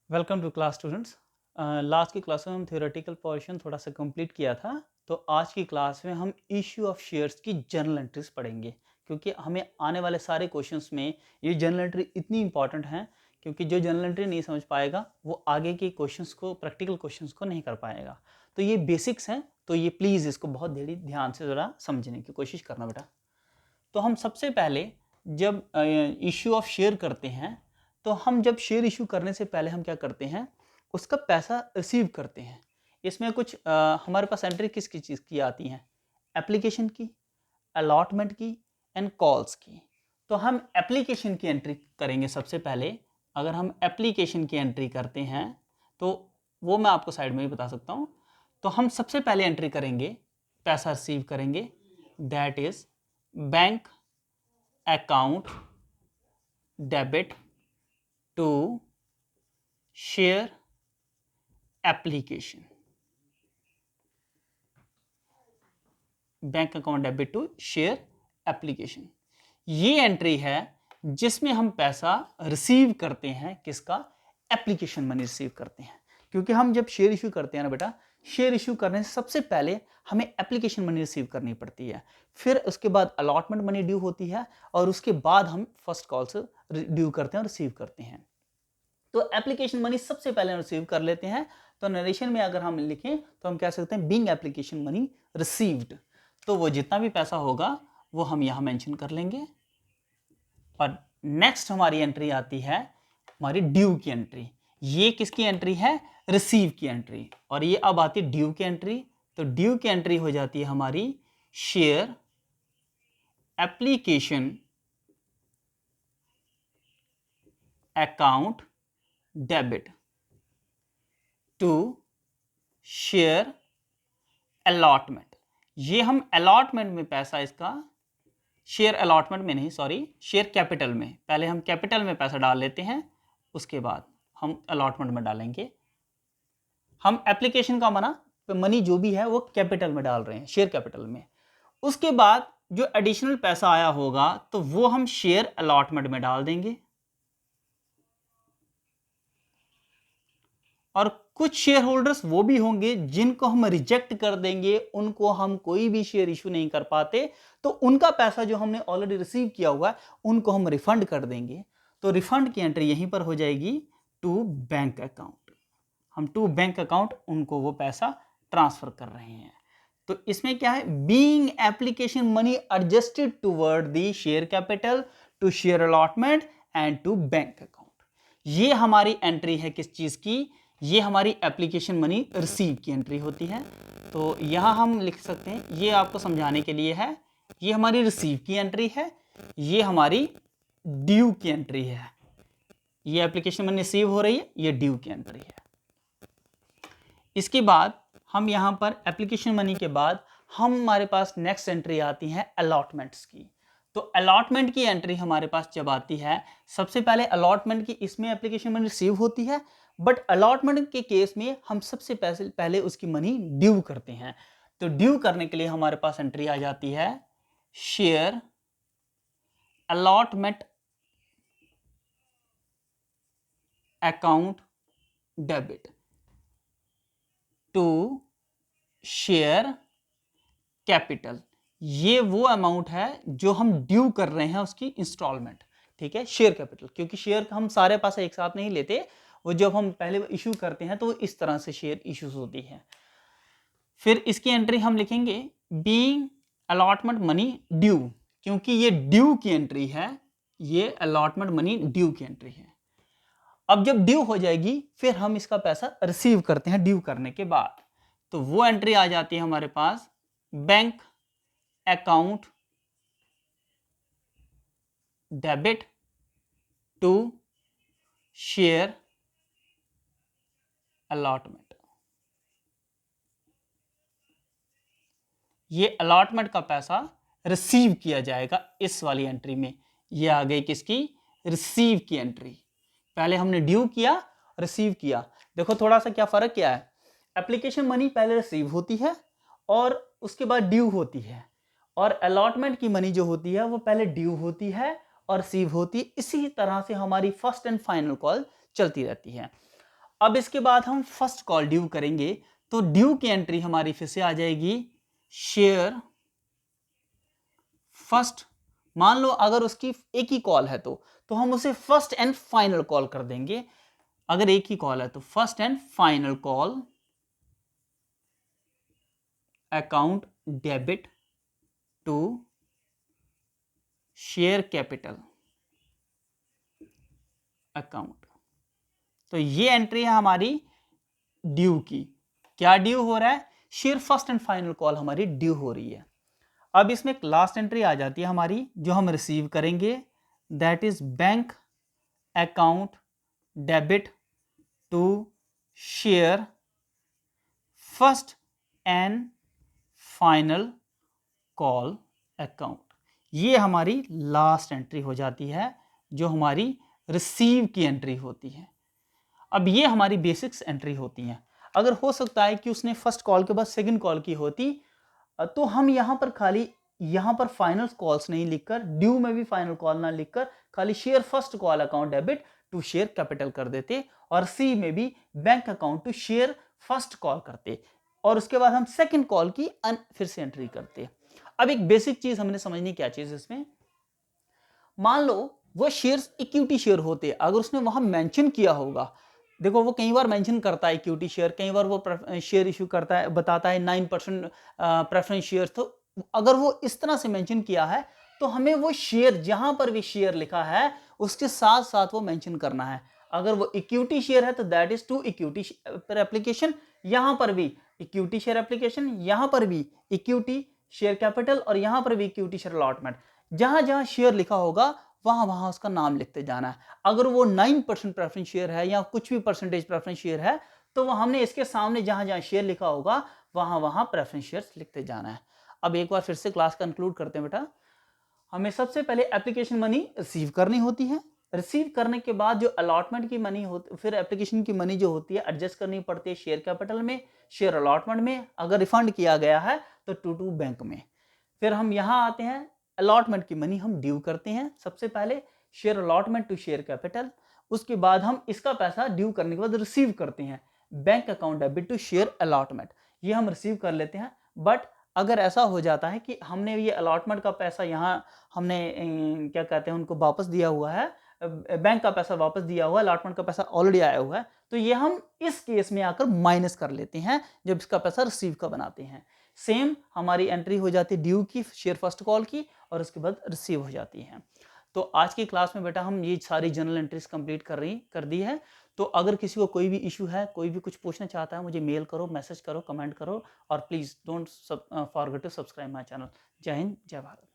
Welcome to class students. Last की class में हम थ्योरेटिकल पोर्शन थोड़ा सा कंप्लीट किया था। तो आज की क्लास में हम इश्यू ऑफ शेयर्स की जर्नल एंट्रीज पढ़ेंगे, क्योंकि हमें आने वाले सारे क्वेश्चंस में ये जर्नल एंट्री इतनी इंपॉर्टेंट है, क्योंकि जो जर्नल एंट्री नहीं समझ पाएगा वो आगे के क्वेश्चंस को, प्रैक्टिकल क्वेश्चंस को नहीं कर पाएगा। तो ये बेसिक्स हैं, तो ये प्लीज़ इसको बहुत ध्यान से ज़रा समझने की कोशिश करना बेटा। तो हम सबसे पहले जब इश्यू ऑफ शेयर करते हैं, तो हम जब शेयर इशू करने से पहले हम क्या करते हैं, उसका पैसा रिसीव करते हैं। इसमें कुछ हमारे पास एंट्री किस किस चीज़ की आती हैं, एप्लीकेशन की, अलॉटमेंट की एंड कॉल्स की। तो हम एप्लीकेशन की एंट्री करेंगे सबसे पहले। अगर हम एप्लीकेशन की एंट्री करते हैं तो वो मैं आपको साइड में भी बता सकता हूँ। तो हम सबसे पहले एंट्री करेंगे, पैसा रिसीव करेंगे, that is bank account debit to share application. Bank account debit to share application, ये एंट्री है जिसमें हम पैसा रिसीव करते हैं। किसका? एप्लीकेशन मनी रिसीव करते हैं। क्योंकि हम जब शेयर इशू करते हैं ना बेटा, शेयर इशू करने से सबसे पहले हमें एप्लीकेशन मनी रिसीव करनी पड़ती है, फिर उसके बाद अलॉटमेंट मनी ड्यू होती है, और उसके बाद हम फर्स्ट कॉल से ड्यू करते हैं और रिसीव करते हैं। तो एप्लीकेशन मनी सबसे पहले रिसीव कर लेते हैं। तो नरेशन में अगर हम लिखें तो हम कह सकते हैं बीइंग एप्लीकेशन मनी रिसीव्ड। तो वो जितना भी पैसा होगा वो हम यहां मेंशन कर लेंगे। और नेक्स्ट हमारी एंट्री आती है हमारी ड्यू की एंट्री। ये किसकी एंट्री है? रिसीव की एंट्री। और ये अब आती है ड्यू की एंट्री। तो ड्यू की एंट्री हो जाती है हमारी share application account debit to share allotment. ये हम अलॉटमेंट में पैसा, इसका शेयर अलॉटमेंट में नहीं, सॉरी, शेयर कैपिटल में। पहले हम कैपिटल में पैसा डाल लेते हैं, उसके बाद हम अलॉटमेंट में डालेंगे। हम एप्लीकेशन का मनी जो भी है वो कैपिटल में डाल रहे हैं, शेयर कैपिटल में। उसके बाद जो एडिशनल पैसा आया होगा तो वो हम शेयर अलॉटमेंट में डाल देंगे। और कुछ शेयर होल्डर्स वो भी होंगे जिनको हम रिजेक्ट कर देंगे, उनको हम कोई भी शेयर इशू नहीं कर पाते, तो उनका पैसा जो हमने ऑलरेडी रिसीव किया हुआ है उनको हम रिफंड कर देंगे। तो रिफंड की एंट्री यहीं पर हो जाएगी टू बैंक अकाउंट। हम टू बैंक अकाउंट उनको वो पैसा ट्रांसफर कर रहे हैं। तो इसमें क्या है? Being application money adjusted toward the share capital to share allotment and to bank account. ये हमारी एंट्री है किस चीज की? ये हमारी एप्लीकेशन मनी रिसीव की एंट्री होती है। तो यहां हम लिख सकते हैं, ये आपको समझाने के लिए है, ये हमारी रिसीव की एंट्री है, ये हमारी ड्यू की एंट्री है। ये एप्लीकेशन मनी रिसीव हो रही है, ये ड्यू की एंट्री है। इसके बाद हम यहां पर एप्लीकेशन मनी के बाद हमारे पास नेक्स्ट एंट्री आती है अलॉटमेंट्स की। तो अलॉटमेंट की एंट्री हमारे पास जब आती है, सबसे पहले अलॉटमेंट की, इसमें एप्लीकेशन मनी रिसीव होती है, बट अलॉटमेंट के केस में हम सबसे पहले उसकी मनी ड्यू करते हैं। तो ड्यू करने के लिए हमारे पास एंट्री आ जाती है share allotment account debit to share capital. ये वो अमाउंट है जो हम ड्यू कर रहे हैं, उसकी इंस्टॉलमेंट। ठीक है, शेयर कैपिटल, क्योंकि शेयर हम सारे पैसे एक साथ नहीं लेते, वो जब हम पहले इशू करते हैं तो वो इस तरह से शेयर इशूज होती है। फिर इसकी एंट्री हम लिखेंगे बीइंग अलॉटमेंट मनी ड्यू, क्योंकि ये ड्यू की एंट्री है, ये अलॉटमेंट मनी ड्यू की एंट्री है। अब जब ड्यू हो जाएगी फिर हम इसका पैसा रिसीव करते हैं ड्यू करने के बाद। तो वो एंट्री आ जाती है हमारे पास bank account debit to share allotment. ये अलॉटमेंट का पैसा रिसीव किया जाएगा इस वाली एंट्री में। ये आ गई किसकी? रिसीव की एंट्री। पहले हमने ड्यू किया, रिसीव किया। देखो थोड़ा सा क्या फर्क क्या है, एप्लीकेशन मनी पहले रिसीव होती है और उसके बाद ड्यू होती है, और अलॉटमेंट की मनी जो होती है वो पहले ड्यू होती है और रिसीव होती है। इसी तरह से हमारी फर्स्ट एंड फाइनल कॉल चलती रहती है। अब इसके बाद हम फर्स्ट कॉल ड्यू करेंगे, तो ड्यू की एंट्री हमारी फिर से आ जाएगी शेयर फर्स्ट। मान लो अगर उसकी एक ही कॉल है तो हम उसे फर्स्ट एंड फाइनल कॉल कर देंगे। अगर एक ही कॉल है तो first and final call account debit to share capital account. तो ये एंट्री है हमारी ड्यू की। क्या ड्यू हो रहा है? Share first and final call हमारी ड्यू हो रही है। अब इसमें एक लास्ट एंट्री आ जाती है हमारी जो हम रिसीव करेंगे, that is bank account debit to share first and final call account. ये हमारी लास्ट एंट्री हो जाती है जो हमारी रिसीव की एंट्री होती है। अब ये हमारी बेसिक्स एंट्री होती हैं। अगर हो सकता है कि उसने फर्स्ट कॉल के बाद सेकंड कॉल की होती तो हम यहां पर खाली यहां पर फाइनल कॉल्स नहीं लिखकर, ड्यू में भी फाइनल कॉल ना लिखकर खाली share first call account debit to share capital कर देते, और सी में भी bank account to share first call करते, और उसके बाद हम सेकंड कॉल की फिर से एंट्री करते। अब एक बेसिक चीज हमने समझनी, क्या चीज इसमें, मान लो वो शेयर्स इक्विटी शेयर होते, अगर उसने वहां मेंशन किया होगा, देखो वो कई बार मेंशन करता है इक्विटी शेयर, कई बार वो शेयर इशू करता है, बताता है 9% प्रेफरेंस शेयर, तो अगर वो इस तरह से मेंशन किया है तो हमें वो शेयर जहां पर भी शेयर लिखा है उसके साथ साथ वो मेंशन करना है। अगर वो इक्विटी शेयर है तो दैट इज टू इक्विटी पर एप्लीकेशन, यहां पर भी इक्विटी शेयर एप्लीकेशन, यहां पर भी इक्विटी शेयर कैपिटल, और यहां पर भी इक्विटी शेयर अलॉटमेंट। जहां जहां शेयर लिखा होगा वहां वहां उसका नाम लिखते जाना है। अगर वो 9% प्रेफरेंस शेयर है या कुछ भी परसेंटेज प्रेफरेंस शेयर है तो वो हमने इसके सामने जहां जहां शेयर लिखा होगा वहां वहां प्रेफरेंस शेयर्स लिखते जाना है। अब एक बार फिर से क्लास कंक्लूड करते हैं बेटा। हमें सबसे पहले एप्लीकेशन मनी रिसीव करनी होती है। रिसीव करने के बाद जो अलॉटमेंट की मनी होती, फिर एप्लीकेशन की मनी जो होती है एडजस्ट करनी पड़ती है शेयर कैपिटल में, शेयर अलॉटमेंट में, अगर रिफंड किया गया है तो टू बैंक में। फिर हम यहां आते हैं, अलॉटमेंट की मनी हम ड्यू करते हैं सबसे पहले share allotment to share capital, उसके बाद हम इसका पैसा ड्यू करने के बाद रिसीव करते हैं bank account debit to share allotment, ये हम रिसीव कर लेते हैं। बट अगर ऐसा हो जाता है कि हमने ये अलॉटमेंट का पैसा यहाँ हमने क्या कहते हैं उनको वापस दिया हुआ है, बैंक का पैसा वापस दिया हुआ है, अलॉटमेंट का पैसा ऑलरेडी आया हुआ है, तो ये हम इस केस में आकर माइनस कर लेते हैं जब इसका पैसा रिसीव का बनाते हैं। सेम हमारी एंट्री हो जाती है ड्यू की, शेयर फर्स्ट कॉल की, और उसके बाद रिसीव हो जाती है। तो आज की क्लास में बेटा हम ये सारी जनरल एंट्रीज कंप्लीट कर दी है। तो अगर किसी को कोई भी इशू है, कोई भी कुछ पूछना चाहता है, मुझे मेल करो, मैसेज करो, कमेंट करो, और please don't forget to subscribe my channel. जय हिंद, जय भारत।